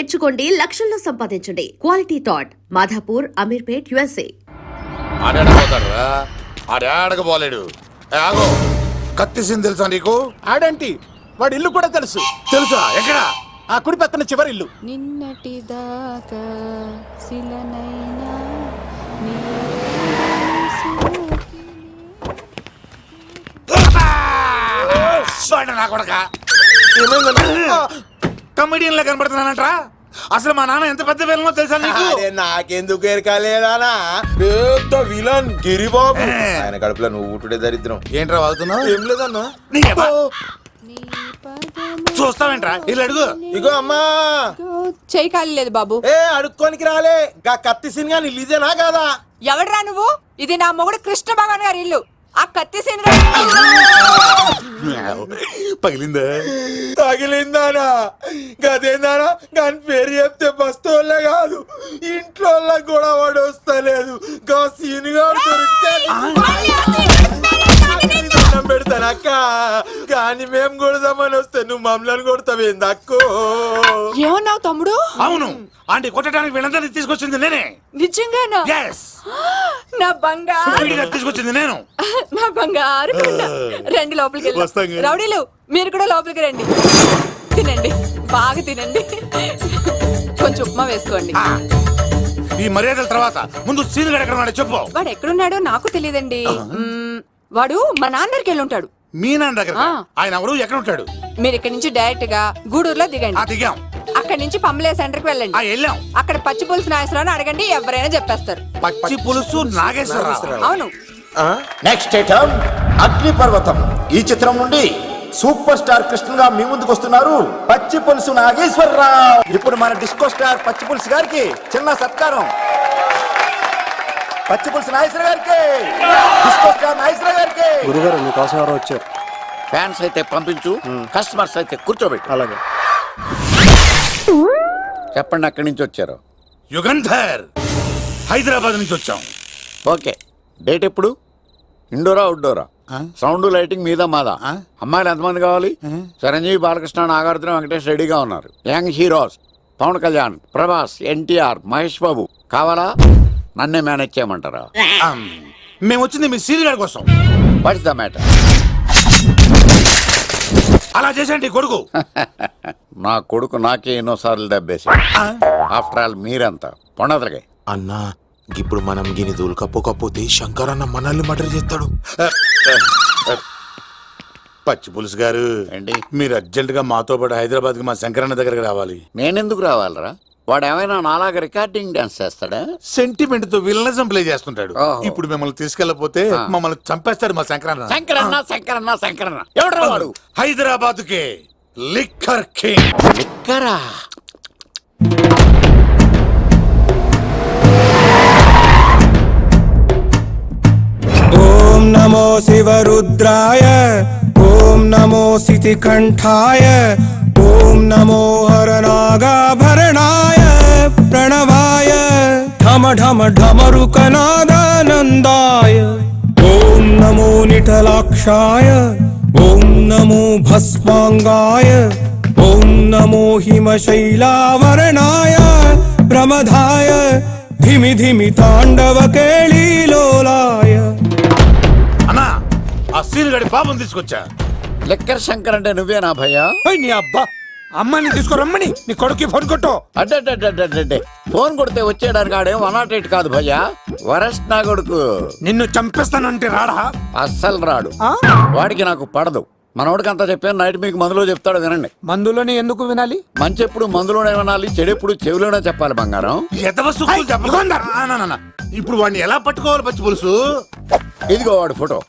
నేర్చుకోండి, లక్షల్లో సంపాదించండి. Quality thought Madhapur, Ameerpet, USA. ఆడకపోలేడు. ఆగో, కత్తిసింది తెలుసా నీకు? ఆడంటి వాడి ఇల్లు కూడా తెలుసు. తెలుసా? ఎక్కడ? ఆ కుడి పక్కన చివరి ఇల్లు. నిన్నటి దాకా శిలనైనా నా కొడక కమెడియన్ లా కనబడుతున్నానంట్రా. అసలు మా నాన్న ఎంత పెద్ద విలనో తెలుసా నీకు? నాకెందుకు ఎరకాలేదానా? పెద్ద విలన్ గిరిబాబు. ఆయన కడుపులో నువ్వు ఊటుడే దరిద్రం. ఏంట్రా వాగుతున్నావు? ఏం లేదన్నా. చూస్తావేంట్రా? ఇల్లు అడుగు. ఇగో అమ్మా, చేయి ఖాళీ లేదు బాబు. అడుక్కోనికి రాలే. గా కత్తి సినిమా నీళ్ళు ఇదేనా కాదా? ఎవడరా నువ్వు? ఇది నా మొగుడు కృష్ణ భగవాన్ గారి ఇల్లు. ఆ కత్తి సీన్ పగిలిందా? తగిలిందానా? గదేందానా? దాని పేరు చెప్తే బస్తోళ్ళే కాదు, ఇంట్లో కూడా వాడు వస్తలేదు. గా సీనుగా దొరికితే పెడతాను అక్క. కానీ మేము కొడదామని వస్తే నువ్వు మమ్మల్ని కొడతావేంది అక్కో? ఏమన్నావు తమ్ముడు? అవును, ఆంటీ కొట్టడానికి వీళ్ళందరినీ తీసుకొచ్చింది నేనే. నిజంగానా? నా బంగారు తీసుకొచ్చింది నేను. నా బంగారు రండి లోపలికి వెళ్ళి. రౌడీలు మీరు కూడా లోపలికి రండి. తినండి, బాగా తినండి. కొంచెం ఉప్మా వేసుకోండి. ఈ మర్యాదల తర్వాత ముందు సీన్ గడ ఎక్కడ చెప్పు. వాడు ఎక్కడున్నాడో నాకు తెలియదండి. వాడు మా నాన్న దగ్గరికి వెళ్ళి ఉంటాడు. మీ నాన్న దగ్గర? ఆయన ఎవరు, ఎక్కడ ఉంటాడు? మీరు ఇక్కడ నుంచి డైరెక్ట్ గా గూడూరులో దిగండి. దిగాం. అక్కడ నుంచి పంబలే సెంటర్ కి వెళ్ళండి. వెళ్ళాం. అక్కడ పచ్చి పులుసు నాగేశ్వరరావు అడగండి, ఎవరైనా చెప్పేస్తారు. పచ్చి పులుసు నాగేశ్వరరావు? అవును. నెక్స్ట్ ఐటమ్ అగ్నిపర్వతం. ఈ చిత్రం నుండి సూపర్ స్టార్ కృష్ణగా మీ ముందుకు వస్తున్నారు పచ్చి పులుసు నాగేశ్వరరావు. ఇప్పుడు మన డిస్కో స్టార్ పచ్చి పులుసు గారికి చిన్న సత్కారం. పచ్చి పులుసు నాగేశ్వర గారికి, డిస్కో స్టార్ నాగేశ్వర గారికి. గురుగారు మీకోసం ఎవరో వచ్చారు. ఫ్యాన్స్ అయితే పంపించు, కస్టమర్స్ అయితే కూర్చోబెట్టు. అలాగే. చెప్పండి, అక్కడి నుంచి వచ్చారు? యుగంధర్, హైదరాబాద్ నుంచి వచ్చాం. ఓకే, డేట్ ఎప్పుడు? ఇండోరా అవుట్డోరా? సౌండ్ లైటింగ్ మీద మాదా? అమ్మాయిలు ఎంతమంది కావాలి? చిరంజీవి, బాలకృష్ణ, నాగార్జున, వెంకటేష్ రెడీగా ఉన్నారు. యంగ్ హీరోస్ పవన్ కళ్యాణ్, ప్రభాస్, ఎన్టీఆర్, మహేష్ బాబు కావాలా? నన్నే మేనేజ్ చేయమంటారా? మేము వచ్చింది మీ సీన్ గడ కోసం. What's the matter? అలా చేసేంటి కొడుకు? నా కొడుకు నాకే ఎన్నోసార్లు దెబ్బేసి. ఆఫ్టర్ ఆల్ మీరంతా పొండదలకే. అన్నా, ఇప్పుడు మనం గిని దూల్కపోతే శంకర్ అన్న మనల్ని మర్డర్ చేస్తాడు. పచ్చి పులుసు గారు, ఏంటి? మీరు అర్జెంట్ గా మాతో పాటు హైదరాబాద్ కి మా శంకరన్న దగ్గరకు రావాలి. నేనెందుకు రావాలరా? వాడు ఏమైనా నాలాగా రికార్డింగ్ డాన్స్ చేస్తాడా? సెంటిమెంట్ తో విలనిజం ప్లే చేస్తుంటాడు. ఓహో. ఇప్పుడు మిమ్మల్ని తీసుకెళ్లపోతే మమ్మల్ని చంపేస్తాడు మా శంకరన్న. శంకరన్న ఎవడ్రా వాడు? హైదరాబాద్ కే లిక్కర్ కింగ్. లిక్కరా? ఓం నమో శివరుద్రాయ, ఓం నమో శితికంఠాయ, ఓం నమో హరనాగాభరణాయ ప్రణవాయ, ఢమ ఢమ ఢమరుకనాదానందాయ, ఓం నమో నిఠలాక్షాయ, ఓం నమో భస్మాంగాయ, ఓం నమో హిమశైలావరణాయ ప్రమదాయ, ధిమి ధిమి తాండవ కేళీలోలాయ. అన్నా, ఆ సీన్ గడి పాపం తీసుకొచ్చా. లిక్కర్ శంకర్ అంటే నువ్వేనా భయ్యా? నీ అబ్బా, అమ్మాయిని తీసుకురమ్మని నీ కొడుకు ఫోన్ కొట్టు. అడ్డే ఫోన్ కొడితే వచ్చేయడానికి ఆడేం 108 కాదు భయ్యా, వరస్ట్ నా కొడుకు. నిన్ను చంపేస్తానంటే రాడా? అస్సలు రాడు. వాడికి నాకు పడదు. మనోడికి అంతా చెప్పాను, నైట్ మీకు మందులో చెప్తాడు వినండి. మందులోనే ఎందుకు వినాలి? మంచి ఎప్పుడు మందులోనే వినాలి, చెడు ఎప్పుడు చెవిలోనే చెప్పాలి బంగారం. ఇప్పుడు వాడిని ఎలా పట్టుకోవాలి పచ్చి పులుసు? ఇదిగో వాడు ఫోటో.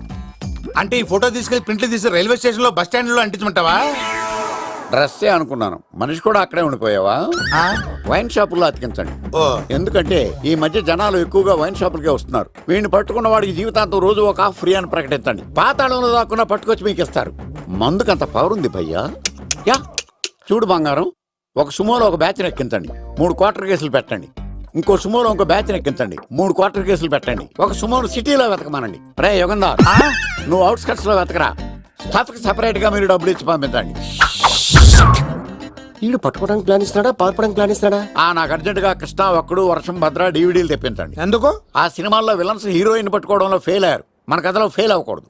అంటే ఈ ఫోటో తీసుకెళ్లి ప్రింట్లు తీసి రైల్వే స్టేషన్ లో, బస్ స్టాండ్ లో అంటించమంటావా? డ్రెస్సే అనుకున్నాను, మనిషి కూడా అక్కడే ఉండిపోయావా? వైన్ షాపుల్లో అతికించండి. ఎందుకంటే ఈ మధ్య జనాలు ఎక్కువగా వైన్ షాపులకే వస్తున్నారు. వీడిని పట్టుకున్న వాడికి జీవితాంతం రోజు ఒక ఆఫ్ ఫ్రీ అని ప్రకటించండి. పాతాళంలో దాక్కున్నా పట్టుకొచ్చి మీకు ఇస్తారు. మందుకంత పవర్ ఉంది భయ్యా. యా చూడు బంగారం, ఒక సుమోలో ఒక బ్యాచ్ ఎక్కించండి, 3 క్వార్టర్ కేసులు పెట్టండి. ఇంకో సుమోలో ఇంకో బ్యాచ్ ఎక్కించండి, 3 క్వార్టర్ కేసులు పెట్టండి. ఒక సుమోను సిటీలో వెతకమానండి. రే యుగంధర్, నువ్వు అవుట్స్కట్స్ లో వెతకరా. స్టాఫ్ కి సెపరేట్ గా మీరు డబ్బులు ఇచ్చి పంపించండి. వీడు పట్టుకోవడానికి ప్లాన్ ఇస్తున్నాడా పారిపోవడానికి ప్లాన్ ఇస్తున్నాడా? నాకు అర్జెంట్ గా కృష్ణ ఒక్కడు వర్షం భద్ర డివిడీలు తెప్పించండి. ఎందుకు? ఆ సినిమాల్లో విలన్స్ హీరోయిన్ పట్టుకోవడంలో ఫెయిల్ అయ్యారు, మన కథలో ఫెయిల్ అవ్వకూడదు.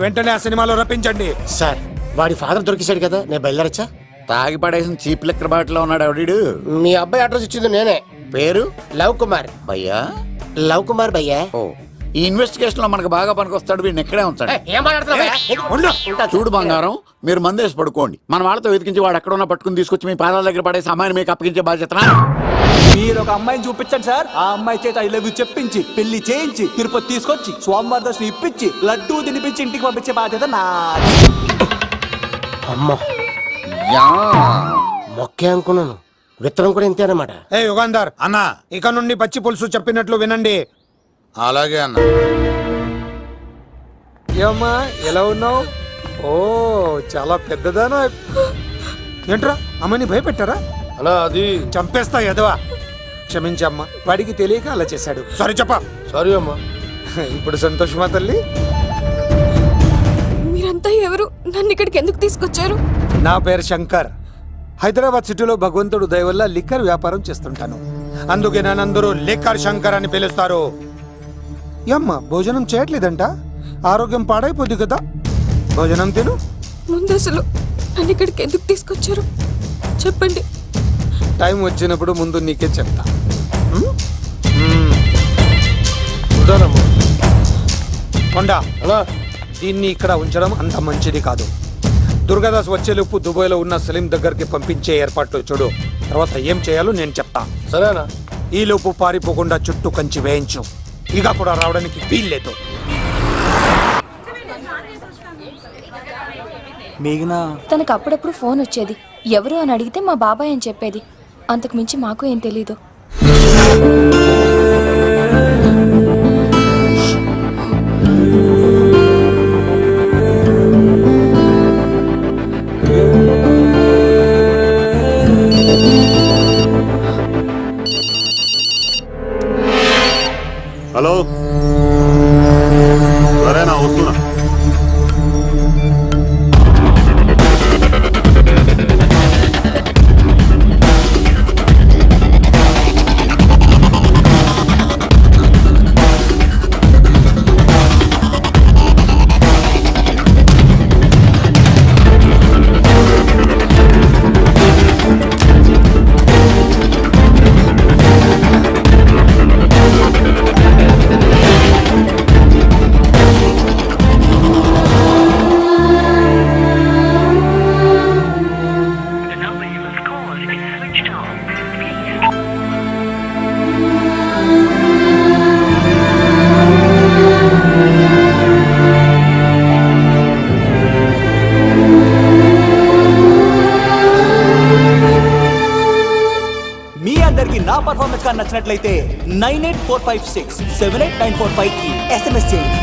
వెంటనే ఆ సినిమాలో రప్పించండి. సార్ వాడి ఫాదర్ దొరికేశాడు కదా, నేను బయలుదేరచ్చా? తాగి పడేసిన చీప్ లెక్కర్ బాటిలో ఉన్నాడు ఎవడీడు? మీ అబ్బాయి అడ్రస్ ఇచ్చింది నేనే. పేరు లవ్ కుమార్. భయ్యా? లవ్ కుమార్ భయ్యా. ఓ, ఈ ఇన్వెస్టిగేషన్ లో మనకు బాగా పనికొస్తాడు, వీడిని ఎక్కడే ఉంచండి. ఏం మాట్లాడుతున్నావు? చూడు బంగారం, మీరు మందేసి పడుకోండి, మన వాళ్ళతో వెతికించి వాడు ఎక్కడ ఉన్నా పట్టుకుని తీసుకొచ్చి మీ పాదాల దగ్గర పడేసి అమ్మాయిని మీకు అప్పగించే బాధ్యత. మీరు ఒక అమ్మాయిని చూపించండి సార్. ఆ అమ్మాయి చేత ఐ లవ్ యూ చెప్పించి పెళ్లి చేయించి తిరుపతి తీసుకొచ్చి స్వామివారి దర్శనం ఇప్పించి లడ్డూ తినిపించి ఇంటికి పంపించే బాధ్యత నాది. అమ్మా మొక్కే అనుకున్నాను, విత్తనం కూడా ఇంతే అన్నమాట. యుగాంధర్ అన్నా ఇక నుండి పచ్చి పులుసు చెప్పినట్లు వినండి. అలాగే అన్న. ఏమ్మా ఎలా ఉన్నావు? ఓ చాలా పెద్దదానా. ఏంట్రా అమ్మని భయపెట్టారా? అలా అది చంపేస్తా ఎదవా. క్షమించమ్మా, వాడికి తెలియక అలా చేశాడు. సారీ చెప్పా. సారీ అమ్మా. ఇప్పుడు సంతోషమా తల్లి? మీరంతా ఎవరు? నన్ను ఇక్కడికి ఎందుకు తీసుకొచ్చారు? నా పేరు శంకర్. హైదరాబాద్ సిటీలో భగవంతుడు దయ వల్ల లిక్కర్ వ్యాపారం చేస్తుంటాను, అందుకే నన్నందరూ లిక్కర్ శంకర్ అని పిలుస్తారు. అమ్మ భోజనం చేయట్లేదంట, ఆరోగ్యం పాడైపోద్ది కదా, భోజనం తిను. ముందు అసలు నన్ను ఇక్కడికి ఎందుకు తీసుకొచ్చారు చెప్పండి. టైం వచ్చినప్పుడు ముందు నీకే చెప్తా. కొండా అలా దీన్ని ఇక్కడ ఉంచడం అంత మంచిది కాదు. దుర్గాదాస్ వచ్చేలోపు దుబాయ్లో ఉన్న సలీం దగ్గరికి పంపించే ఏర్పాట్లు చూడు, తర్వాత ఏం చేయాలో నేను చెప్తా. సరేనా? ఈ లోపు పారిపోకుండా చుట్టూ కంచి వేయించు, ఇక కూడా రావడానికి వీల్లేదు. మేఘనా తనకు అప్పుడప్పుడు ఫోన్ వచ్చేది, ఎవరు అని అడిగితే మా బాబాయ్ అని చెప్పేది. అంతకు మించి మాకు ఏం తెలీదు. హలో, సరేనా వస్తున్నా. నా పర్ఫార్మెన్స్ గా నచ్చినట్లయితే 9845678945 కి SMS చేయండి.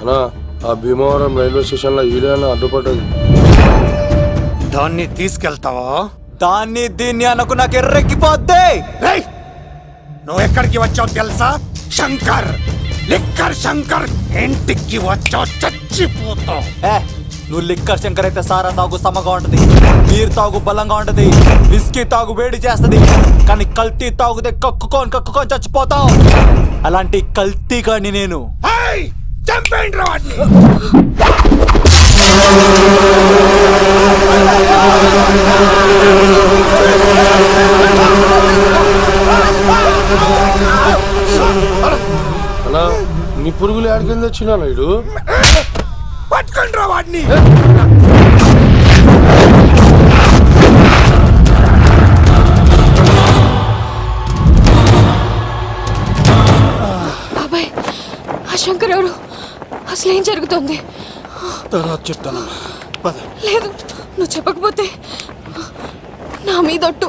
అన్నా ఆ భీమవరం రైల్వే స్టేషన్ లో ఈడేనా అడ్డుపడ్డది. దాన్ని తీసుకెళ్తావా? దాన్ని దీన్ని అనకు నాకు ఎర్రెక్కిపోద్ది. రేయ్! నువ్వు ఎక్కడికి వచ్చావు తెలుసా? శంకర్, లిక్కర్ శంకర్ ఇంటికి వచ్చావు, చచ్చిపోతావు. నువ్వు లిక్కర్ శంకర్ అయితే సారా తాగు సమ్మగా ఉంటది, బీర్ తాగు బలంగా ఉంటది, విస్కీ తాగు వేడి చేస్తది, కానీ కల్తీ తాగుతే కక్కుకొని చచ్చిపోతావు. అలాంటి కల్తీ కానీ నేను. చంపేయండి రా వాడిని. అన్నా నీ పురుగులు ఆడికింద వచ్చినా ఇడు. పట్టుకోండి రా వాడిని. బాబాయ్ ఆ శంకర్ ఎవరు? అసలు ఏం జరుగుతుంది? తర్వాత చెప్తాను. లేదు, నువ్వు చెప్పకపోతే నా మీదొట్టు.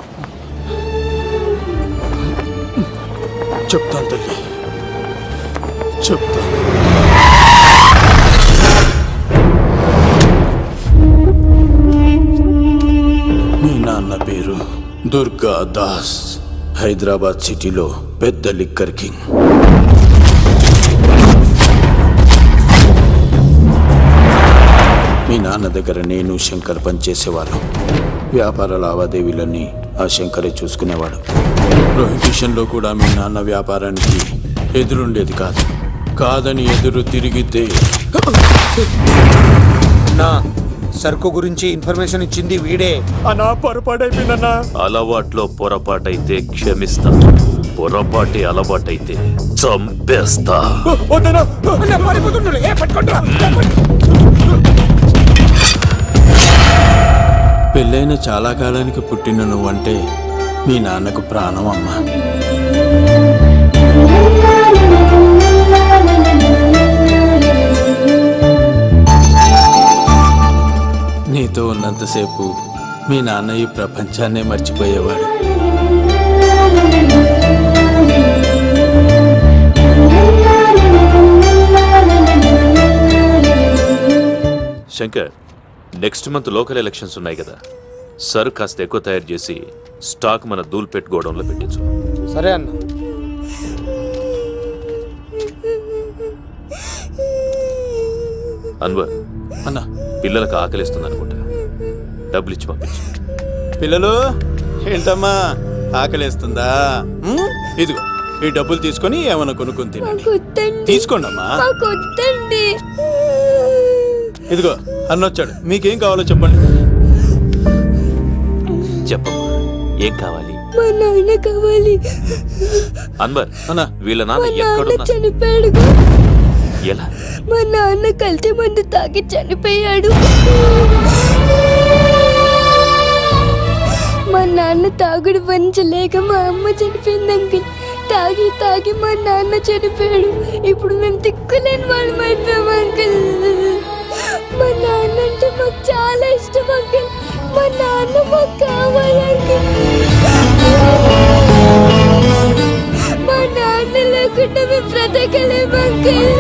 చెప్తాను తల్లి, చెప్తాను. మీ నాన్న పేరు దుర్గా దాస్, హైదరాబాద్ సిటీలో పెద్ద లిక్కర్ కింగ్. మీ నాన్న దగ్గర నేను శంకర్ పనిచేసేవాళ్ళం. వ్యాపార లావాదేవీలన్నీ ఆ శంకరే చూసుకునేవాడు. ప్రొహిబిషన్లో కూడా మీ నాన్న వ్యాపారానికి ఎదురుండేది కాదు. కాదని ఎదురు తిరిగితే నా సరుకు గురించి ఇన్ఫర్మేషన్ ఇచ్చింది వీడే. అన్నా పొరపాటైపోయిందన్నా. అలవాట్లో పొరపాటైతే క్షమిస్తా, పొరపాటి అలవాటైతే చంపేస్తా. పెళ్ళైన చాలా కాలానికి పుట్టిన నువ్వంటే మీ నాన్నకు ప్రాణం అమ్మా. నీతో ఉన్నంతసేపు మీ నాన్న ఈ ప్రపంచాన్నే మర్చిపోయేవాడు. Shankar, next month local elections ఉన్నాయి కదా, సరు కాస్త ఎక్కువ తయారు చేసి స్టాక్ మన దూల్పేట్ గోడౌన్లో పెట్టించు. సరే అన్న. అన్వర్ అన్నా పిల్లలకు ఆకలిస్తుంది అనుకుంటా, డబ్బులు ఇచ్చి పంపించు. పిల్లలు ఏంటమ్మా ఆకలేస్తుందా? ఇదిగో ఈ డబ్బులు తీసుకొని ఏమైనా కొనుక్కొని తినండి. తీసుకోండి అమ్మా. ఇదిగో అన్నొచ్చాడు, మీకేం కావాలో చెప్పండి. చెప్పమ్మా, ఏం కావాలి? మా నాన్న కావాలి. అన్వర్ అన్నా వీళ్ళ నాన్న మా నాన్న ఎక్కడున్నా? చనిపోయాడు. ఎలా? మా నాన్న కల్తీ మందు తాగి చనిపోయాడు. మా నాన్న తాగుడు పంచలేక మా అమ్మ చనిపోయింది అంకిల్. తాగి తాగి మా నాన్న చనిపోయాడు. ఇప్పుడు మేము తిక్కులేని వాళ్ళం అయిపోయాం అంకిల్. మా నాన్న అంటే మాకు చాలా ఇష్టం అంకిల్. మా నాన్న మాకు కావాలి అంకిల్. మా నాన్న లేకుండా మేము బ్రతకలేము అంకిల్.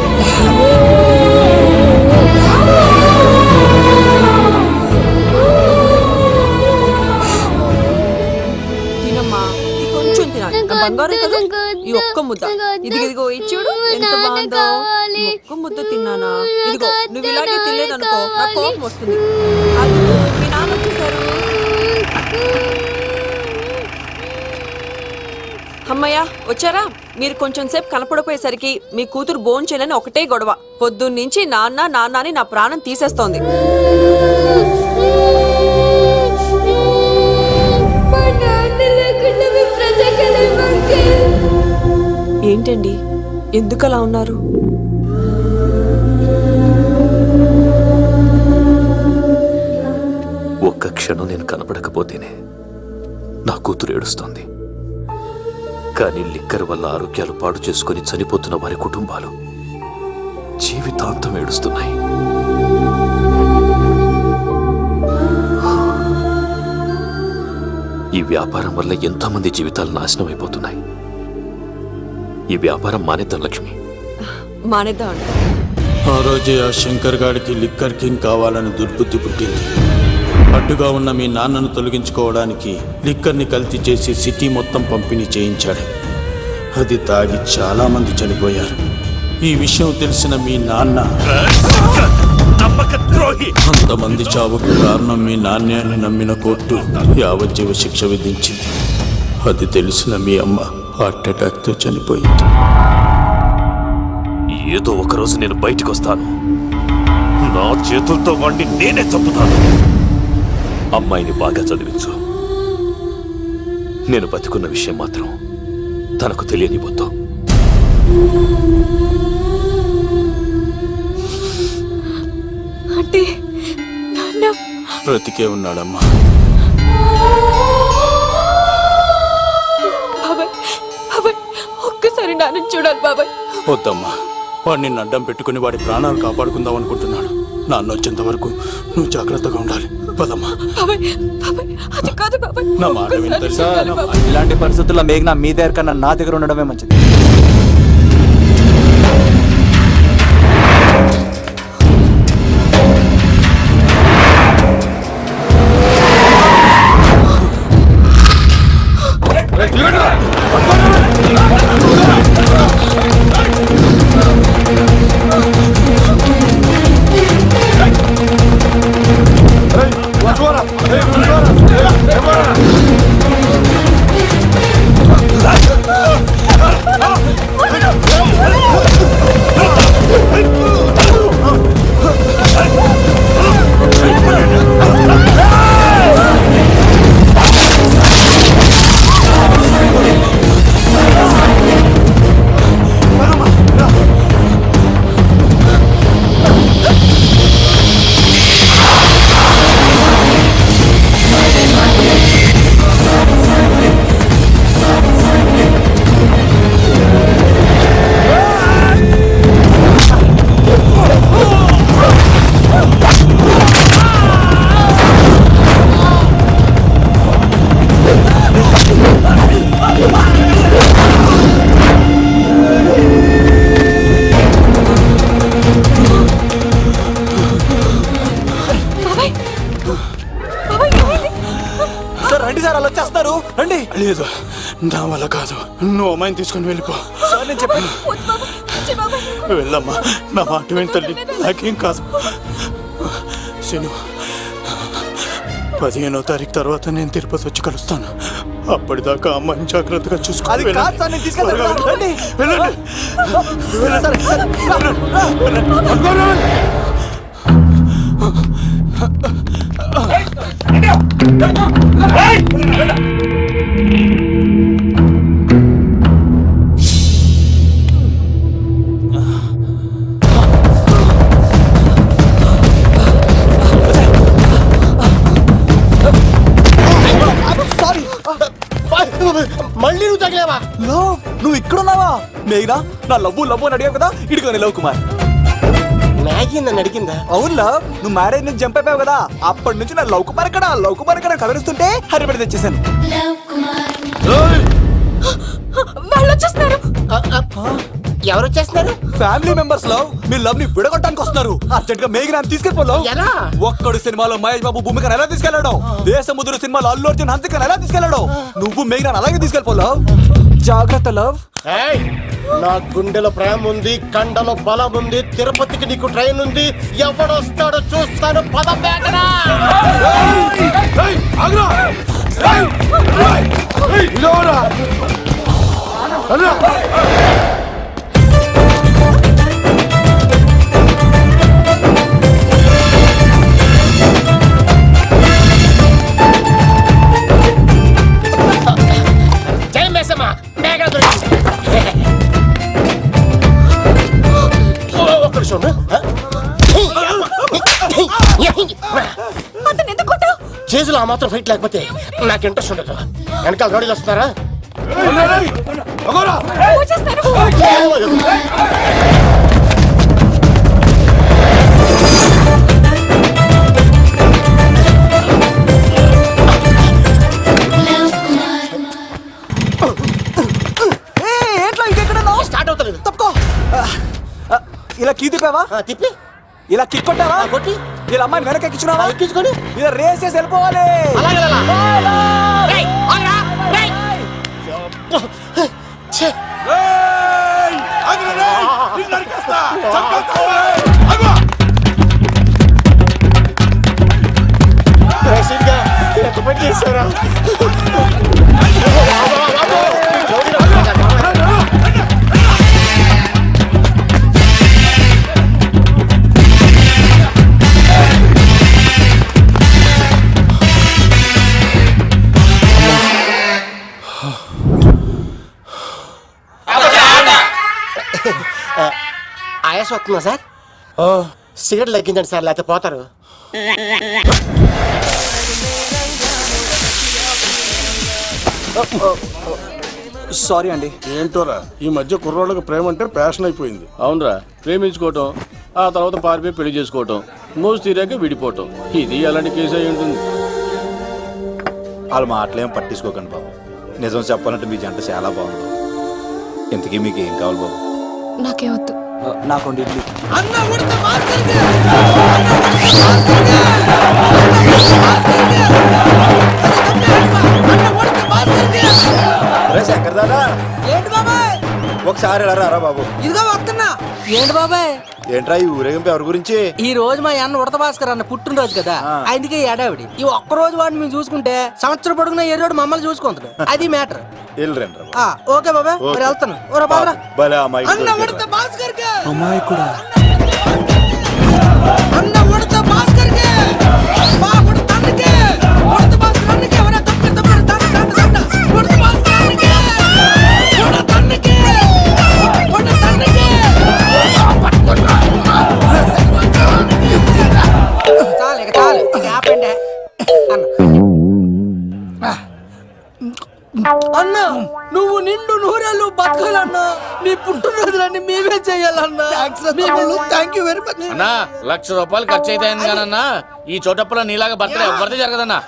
తినమ్మా, ఇది కొంచెం తినాలి. నా బంగారం కదా, ఈ ఒక్క ముద్ద. ఇదిగో ఇచ్చుడు ఎంత బాగుందో. ఈ ఒక్క ముద్ద తిన్నానా? ఇదిగో నువ్వు ఇలాగే తినలేదనుకో నాకు కోపం వస్తుంది. అది మీ నాన్న వచ్చేసారు. అమ్మయ్య వచ్చారా? మీరు కొంచెం సేపు కనపడిపోయేసరికి మీ కూతురు భోంచేయాలని ఒకటే గొడవ. పొద్దున్నుంచి నాన్న నాన్న అని నా ప్రాణం తీసేస్తోంది. ఏంటండి, ఎందుకలా ఉన్నారు? ఒక్క క్షణం నేను కనపడకపోతేనే నా కూతురు ఏడుస్తోంది. కానీ లిక్కర్ వల్ల ఆరోగ్యాలు పాడు చేసుకుని చనిపోతున్న వారి కుటుంబాలు జీవితాంతం ఏడుస్తున్నాయి. ఈ వ్యాపారం వల్ల ఎంతోమంది జీవితాలు నాశనం అయిపోతున్నాయి. ఈ వ్యాపారం మానేద్దాం లక్ష్మి. మానేద్దాం అండి. ఆ రోజే ఆ శంకర్ గాడికి లిక్కర్ కింగ్ కావాలని దుర్బుద్ధి పుట్టింది. అడ్డుగా ఉన్న మీ నాన్నను తొలగించుకోవడానికి లిక్కర్ని కల్తీ చేసి సిటీ మొత్తం పంపిణీ చేయించాడు. అది తాగి చాలా మంది చనిపోయారు. ఈ విషయం తెలిసిన మీ నాన్న అంతమంది చావుకు కారణం మీ నాణ్యాన్ని నమ్మిన కోర్టు యావజ్జీవ శిక్ష విధించింది. అది తెలిసిన మీ అమ్మ హార్ట్ అటాక్తో చనిపోయింది. ఏదో ఒకరోజు నేను బయటకు వస్తాను. నా చేతులతో వాడిని నేనే చంపుతాను. అమ్మాయిని బాగా చదివించు. నేను బతికున్న విషయం మాత్రం తనకు తెలియనిపోతాం. అంటే నాన్న బ్రతికే ఉన్నాడమ్మా. బాబాయ్ బాబాయ్ ఒక్కసారి నాన్న చూడాలి బాబాయ్. వద్దమ్మా, వాడు నిన్ను అడ్డం పెట్టుకుని వాడి ప్రాణాలు కాపాడుకుందాం అనుకుంటున్నాడు. నాన్న వచ్చేంత వరకు నువ్వు జాగ్రత్తగా ఉండాలి. పదమ్మా. బాబాయ్ బాబాయ్ అది కాదు బాబాయ్. నా మాట విని తెలుసా? ఇలాంటి పరిస్థితుల్లో మేఘన మీ దగ్గర కన్నా నా దగ్గర ఉండడమే మంచిది. సార్ రండి సార్, అలా వచ్చేస్తారు. రండి. లేదు, నా వల్ల కాదు. నువ్వు అమ్మాయిని తీసుకుని వెళ్ళిపో. సార్ నేను చెప్పాను. వెళ్ళమ్మా, నా మాట విని తల్లి. నాకేం కాదు. శను, 15వ తారీఖు తర్వాత నేను తిరుపతి వచ్చి కలుస్తాను. అప్పటిదాకా అమ్మాయిని జాగ్రత్తగా చూసుకో. అది కాదు సార్, నేను తీసుకెళ్తాను. రండి. వెళ్ళండి. మళ్ళీ నువ్వు తగిలేవా? నువ్వు ఇక్కడున్నావా? మేఘనా, నా లవ్వు అని అడిగావు కదా, ఇడుకోని లవ్ కుమార్. మ్యాగీ నన్ను అడిగిందా? అవును లవ్, నువ్వు మ్యారేజ్ నుంచి జంప్ అయిపోయావు కదా, అప్పటి నుంచి నా లవ్ కుమార్ ఇక్కడ కదిలిస్తుంటే హరిపడి తెచ్చేసాను. వాళ్ళు వచ్చేస్తున్నారు. ఎవరు వచ్చేస్తున్నారు? Family members love. మీ లవ్ ని విడగొట్టడానికి వస్తున్నారు. అర్జెంట్ గా మేఘనాన్ని తీసుకెళ్ళిపోలేవు. ఎలా? ఒక్కడు సినిమాలో మహేష్ బాబు భూమికను ఎలా తీసుకెళ్ళాడు, దేశముద్రు సినిమాలో అల్లు అర్జున్ హన్సికను ఎలా తీసుకెళ్ళాడు, నువ్వు మేఘనాన్ని అలాగే తీసుకెళ్ళిపోలేవు. జాగ్రత్త లవ్. నా గుండెలో ప్రేమ ఉంది, కండలో బలం ఉంది, తిరుపతికి నీకు ట్రైన్ ఉంది. ఎవడొస్తాడో చూస్తాను. పద మేఘనా. జై మేసమ్మ, మేఘనా దొరికింది. ఒక్క నిమిషం. చేతులు ఆ మాత్రం ఫైట్ లేకపోతే నాకు ఇంట్రెస్ట్ ఉండదు. వెనకాల గాడీలు వస్తున్నారా? ఏంట్లా ఇంకెక్కడ స్టార్ట్ అవుతలేదు. తప్పుకో. ఇలా కీ తిప్పావా? తిప్పి ఇలా కిక్ కొట్టావా? కొట్టి ఇలా అమ్మాయిని వెనక ఎక్కించున్నావా? ఎక్కించుకొని ఇలా రేస్ చేసి వెళ్ళిపోవాలి. ఛే! రేసిన్గా ఎంత పని చేశారా? ఆయాస వస్తుందా సార్? సిగరెట్ లెక్కించండి సార్, లేకపోతే పోతారు. సారీ అండి. ఏంటోరా ఈ మధ్య కుర్రోళ్ళకి ప్రేమ అంటే ప్యాషన్ అయిపోయింది. అవునరా, ప్రేమించుకోవటం, ఆ తర్వాత పారిపోయి పెళ్లి చేసుకోవటం, మోజు తీరాక విడిపోవటం, ఇది అలాంటి కేసు అయి ఉంటుంది. వాళ్ళ మాటలేం పట్టించుకోకండి బాబు. నిజం చెప్పాలంటే మీ జంట చాలా బాగుంది. ఇంతకీ మీకు ఏం కావాలి బాబు? నాకే వద్దు. నాకు ఇడ్లీ. శంకర్ దాదా, ఏంటి బాబాయ్? ఒకసారి రా బాబు. ఇదిగో వస్తున్నా. ఏంటి బాబాయ్? ఏంట్రా ఈ ఊరేగింపు ఎవరి గురించి? ఈ రోజు మా అన్న ఉడత భాస్కర్ అన్న పుట్టినరోజు కదా, ఆయనకి ఏడావిడి. ఈ ఒక్క రోజు వాడిని మేము చూసుకుంటే సంవత్సరం పొడుగున ఏరోడు మమ్మల్ని చూసుకుంటాడు. అది మ్యాటర్. ఓకే బాబాయ్, మరి వెళ్తాను. అన్న ఉడత భాస్కర్ అమ్మాయి కూడా అన్న ఉడత భాస్కర్ మా ఉడత అన్నకే ఉడత భాస్కర్ అన్నకే ఎవరైనా తప్పు తప్పు ఉడత భాస్కర్ అన్నకే ఉడత అన్నకే ఉడత అన్నకే చాలు ఇక ఆపండి అన్న. నువ్వు నిండు నూరేళ్ళు బతకాలన్నా, నీ పుట్టినరోజులన్నీ మేమే చెయ్యాలన్నా. థ్యాంక్ యూ వెరీ మచ్ అన్నా. 1,00,000 రూపాయలు ఖర్చు అవుతాయన్నా ఈ చోటప్పులో నీలాగా బర్త్డే ఎవరిది జరగదన్నా.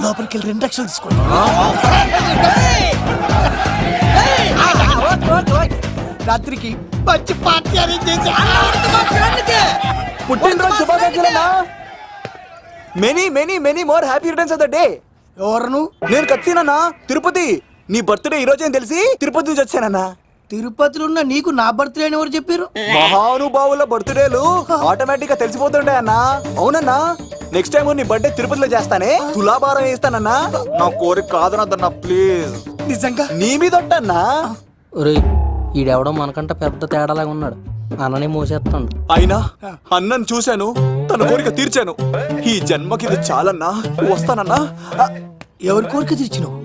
లోపలికి వెళ్ళి 2 లక్షలు తీసుకోండి. రాత్రికి మంచి పార్టీ అరేంజ్ చేసి పుట్టినరోజు శుభాకాంక్షలన్నా. Many many many more happy returns of the day. ఎవరు? నేను కత్తినన్నా, తిరుపతి. నీ బర్త్డే ఈ రోజే తెలిసి తిరుపతి నుంచి వచ్చానన్నా. తిరుపతిలో ఉన్న నీకు నా బర్త్డే అని ఎవరు చెప్పారు? మహానుభావుల బర్త్డేలు ఆటోమేటిక్ గా తెలిసిపోతుంటాయన్నా. అవునన్నా, నెక్స్ట్ టైం నీ బర్త్డే తిరుపతిలో చేస్తానే, తులాభారం వేస్తానన్నా. నా కోరిక కాదనద్దన్నా ప్లీజ్. నిజంగా నీ మీద ఒట్టన్నా. ఈడెవడో మనకంట పెద్ద తేడాలాగా ఉన్నాడు. అన్ననే మోసేస్తాడు. అయినా అన్నను చూశాను, తన కోరిక తీర్చాను. ఈ జన్మకి ఇది చాలన్నా, వస్తానన్నా. ఎవరి కోరిక తీర్చినావు?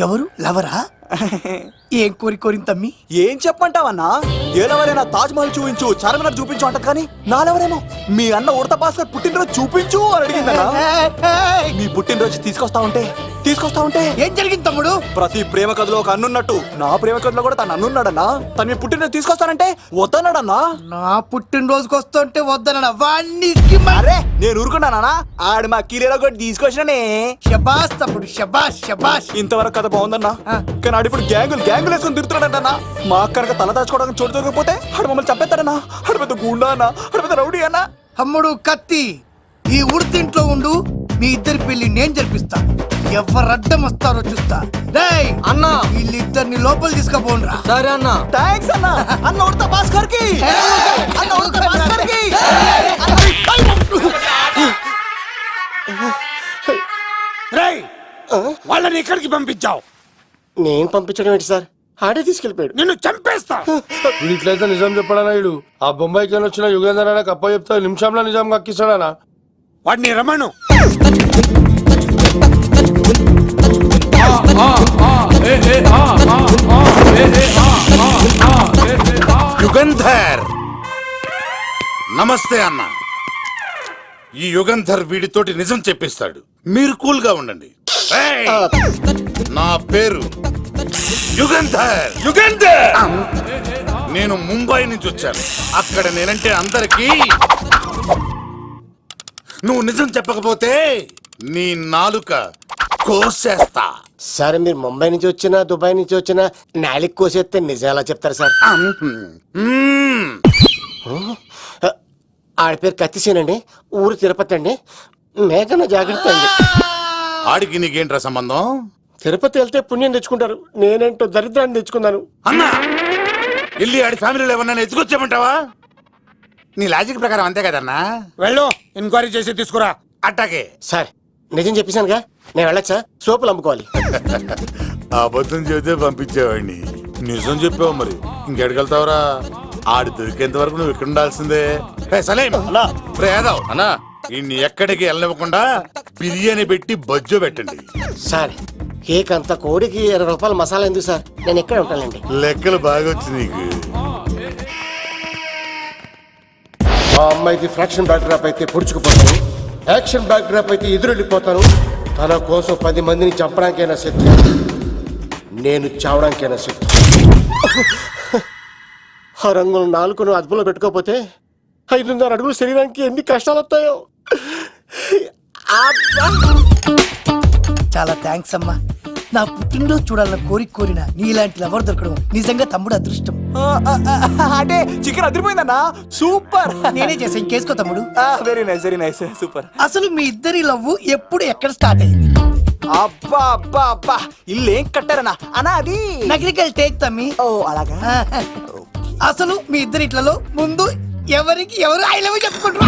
ఎవరు? లవరా? ఏం కోరిన తమ్మి? ఏం చెప్పంటావన్నా? ఏలవరైనా తాజ్ మహల్ చూపించు, చార్మినార్ చూపించు అంట, కానీ నాలెవరేమో మీ అన్న ఉడత భాస్కర్ పుట్టినరోజు చూపించు అని అడిగిందన్నా. నీ పుట్టినరోజు తీసుకొస్తా ఉంటే ఏం జరిగింది తమ్ముడు? ప్రతి ప్రేమ కథలో ఒక అన్నున్నట్టు నా ప్రేమ కథలో కూడా తను అన్నున్నాడన్నా. తను మీ పుట్టినరోజు తీసుకొస్తానంటే వద్దన్నాడన్నా. నా పుట్టినరోజుకి వస్తుంటే వద్దన వాణ్ణి. అరే నేను ఊరుకున్నానా? ఆడు మా కీలేలో కూడా తీసుకొచ్చిననే. శబాష్ తమ్ముడు, శబాష్ శబాష్. ఇంతవరకు కథ బాగుందన్నా, కానీ ఆడు ఇప్పుడు గ్యాంగులు వేసుకుని తిరుగుతున్నాడంటన్నా. మా అక్కడికి తల దాచుకోవడానికి చోటు దొరికిపోతే ఆడు మమ్మల్ని చంపేస్తాడన్నా. ఆడు పెద్ద గుండా అన్నా, ఆడు పెద్ద రౌడీ అన్నా. తమ్ముడు కత్తి, ఈ ఉడితింట్లో ఉండు. మీ ఇద్దరి పెళ్లి నేను జరిపిస్తా. ఎవరు అడ్డం వస్తారో చూస్తా. రేయ్ అన్నా, వీళ్ళిద్దరిని లోపల తీసుకుపోండ్రా. సరే అన్న. థాంక్స్ అన్నా. అన్న ఉడత భాస్కర్ కి, అన్న ఉడత భాస్కర్ కి. రేయ్, వాళ్ళని ఇక్కడికి పంపించావు. నేను పంపించడం ఏంటి సార్? ఆడే తీసుకెళ్ళిపోయాడు. నిన్ను చంపేస్తా. ఇట్లయితే నిజం చెప్పడానా? ఇడు ఆ బొంబాయికి వచ్చిన యుగేందర్ అన్న కప్ప చెప్తా నిమిషంలో నిజం కక్కిస్తాడా? వాడిని రమణు. యుగంధర్, నమస్తే అన్న. ఈ యుగంధర్ వీడితోటి నిజం చెప్పిస్తాడు. మీరు కూల్ గా ఉండండి. నా పేరు యుగంధర్. నేను ముంబై నుంచి వచ్చాను. అక్కడ నేనంటే అందరికీ. నువ్వు నిజం చెప్పకపోతే నీ నాలుక కోసేస్తా. సార్ మీరు ముంబై నుంచి వచ్చినా దుబాయ్ నుంచి వచ్చినా నాలిక్ కోసేస్తే నిజం ఎలా చెప్తారు సార్? ఆడ పేరు కత్తిసేనండి, ఊరు తిరుపతి అండి. మేఘన జాగ్రత్త అండి. ఆడికి నీకేంట్రా సంబంధం? తిరుపతి వెళ్తే పుణ్యం తెచ్చుకుంటారు, నేనేంటో దరిద్రాన్ని తెచ్చుకున్నాను. అన్నా వెళ్ళి ఆడి ఫ్యామిలీలో ఎవరన్నా ఎత్తుకొచ్చామంటావా? నీ లాజిక్ ప్రకారం అంతే కదన్నా. వెళ్ళు, ఎంక్వైరీ చేసి తీసుకురా. అట్టాకే సార్ నిజం చెప్పేశానుగా, నేను వెళ్ళొచ్చా? సోపులు అమ్ముకోవాలి. అబద్ధం చెబితే పంపించేవాడిని, నిజం చెప్పావు మరి ఇంకెడగలుగుతావురా? ఆడి దొరికేంత వరకు నువ్వు ఇక్కడ ఉండాల్సిందే. సలేం యాదవ్ అన్నా ఇన్ని ఎక్కడికి వెళ్ళనివ్వకుండా బిర్యానీ పెట్టి బజ్జో పెట్టండి. సార్ కేక్ అంత కోడికి 20 రూపాయల మసాలా ఎందుకు సార్? నేను ఎక్కడ ఉంటానండి. లెక్కలు బాగా వచ్చి నీకు. ఆ అమ్మాయికి ఫ్రాక్షన్ బ్యాక్ డ్రాప్ అయితే పొడుచుకుపోతాను, యాక్షన్ బ్యాక్ డ్రాప్ అయితే ఎదురెళ్ళిపోతాను. తన కోసం 10 మందిని చంపడానికైనా శక్తి, నేను చావడానికైనా శక్తి. ఆ రంగులు 4 అదుపులో పెట్టుకోకపోతే 5.5 అడుగులు శరీరానికి ఎన్ని కష్టాలు వస్తాయో. చాలా థ్యాంక్స్ అమ్మా. నా పుట్టినరోజు చూడాలన్న కోరిన నీలాంటి లవర్ దొరకడం నిజంగా తమ్ముడు అదృష్టం. అంటే చికెన్ అదిరిపోయిందన్నా, సూపర్. నేనే చేసా, ఇంకేసుకో తమ్ముడు. Very nice, very nice, super. అసలు మీ ఇద్దరి లవ్ ఎప్పుడు ఎక్కడ స్టార్ట్ అయింది? అబ్బా అబ్బా అబ్బా, ఇల్లు ఏం కట్టారన్నా అన్నా? అది నగరికల్ టేక్ తమ్మి. ఓ అలాగా. అసలు మీ ఇద్దరి ఇట్లలో ముందు ఎవరికి ఎవరు ఐ లవ్ చెప్పుకుంటారు?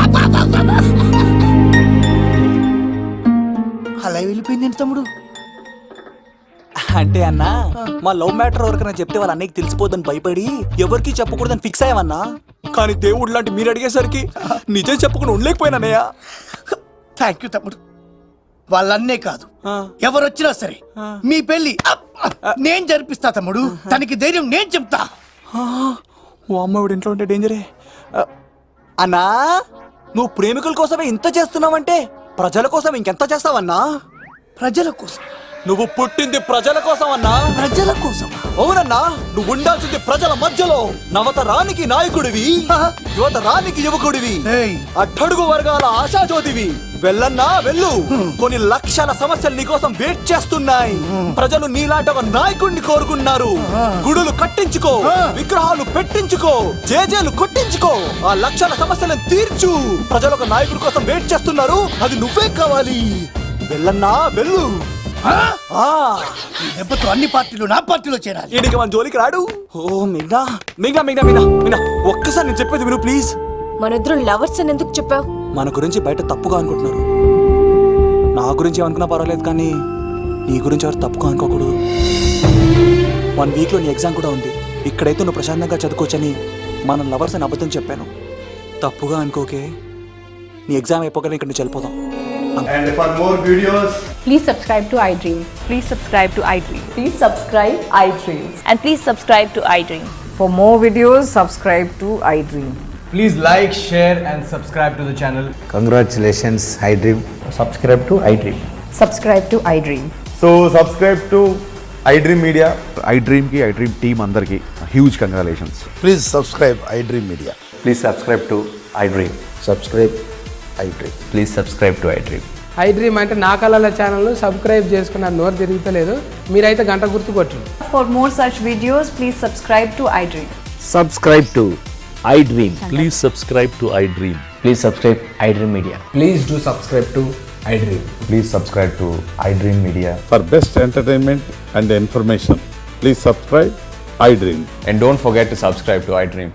అలా వెళ్ళిపోయింది తమ్ముడు. అంటే అన్నా మా లవ్ మ్యాటర్ ఎవరికైనా చెప్తే వాళ్ళ అన్నయ్యకి తెలిసిపోద్దని భయపడి ఎవరికి చెప్పకూడదని ఫిక్స్ అయ్యామన్నా. కానీ దేవుడు లాంటి మీరు అడిగేసరికి నిజం చెప్పకుండా ఉండలేకపోయినానయ్యా. థ్యాంక్ యూ తమ్ముడు. వాళ్ళన్నే కాదు, ఎవరొచ్చినా సరే మీ పెళ్లి నేను జరిపిస్తా తమ్ముడు. తనకి ధైర్యం నేను చెప్తా. ఓ అమ్మఒడి ఇంట్లో ఉంటే డేంజరే. అన్నా నువ్వు ప్రేమికుల కోసమే ఇంత చేస్తున్నావంటే ప్రజల కోసం ఇంకెంత చేస్తావన్నా? ప్రజల కోసం. నువ్వు పుట్టింది ప్రజల కోసం అన్నా. ప్రజల కోసం? అవునన్నా, నువ్వు ఉండాల్సింది ప్రజల మధ్యలో. నవతరానికి నాయకుడివి, యువతరానికి యువకుడివి, అట్టడుగు వర్గాల ఆశాజ్యోతివి. వెళ్ళన్నా వెళ్ళు, కొన్ని లక్షల సమస్యలు నీకోసం వెయిట్ చేస్తున్నాయి. ప్రజలు నీలాంటి ఒక నాయకుడిని కోరుకున్నారు. గుడులు కట్టించుకో, విగ్రహాలు పెట్టించుకో, జేజేలు కొట్టించుకో, ఆ లక్షల సమస్యలను తీర్చు. ప్రజలు ఒక నాయకుడి కోసం వెయిట్ చేస్తున్నారు, అది నువ్వే కావాలి. వెళ్ళన్నా వెళ్ళు. దెబ్బతో అన్ని పార్టీలు నా పార్టీలో చేరాలి. ఈడికి మన జోలికి రాడు. ఓ మిగ్నా మిగ్నా మిగ్నా మిగ్నా మిగ్నా, ఒక్కసారి నేను చెప్పేది విను ప్లీజ్. మన ఇద్దరు లవర్స్ అని ఎందుకు చెప్పావు? మన గురించి బయట తప్పుగా అనుకుంటున్నారు. నా గురించి ఏమనుకున్నా పర్వాలేదు, కానీ నీ గురించి ఎవరు తప్పుగా అనుకోకూడదు. 1 వీక్లో నీ ఎగ్జామ్ కూడా ఉంది. ఇక్కడైతే నువ్వు ప్రశాంతంగా చదువుకోవచ్చని మన లవర్స్ అని అబద్ధం చెప్పాను. తప్పుగా అనుకోకే. నీ ఎగ్జామ్ అయిపోగానే ఇక్కడ నుంచి వెళ్ళిపోదాం. And for more videos, Please subscribe to iDream. Please subscribe to iDream. Please subscribe iDream. And please subscribe to iDream. For more videos, subscribe to iDream. Please like, share and subscribe to the channel. Congratulations iDream. subscribe to iDream. Subscribe to iDream. So subscribe to iDream Media. iDream ki iDream team andarki huge congratulations. Please subscribe iDream media. Please subscribe to iDream. Subscribe iDream. Please subscribe to iDream. iDream అంటే నా కళల channel subscribe చేసుకున్న నోరు తిరుగుతలేదు. మీరైతే గంట గుర్తు కొట్టండి. For more such videos, please subscribe to iDream. Subscribe to iDream. Please subscribe to iDream. Please subscribe iDream Media. Please do subscribe to iDream. Please subscribe to iDream Media. For best entertainment and information, please subscribe iDream. And don't forget to subscribe to iDream.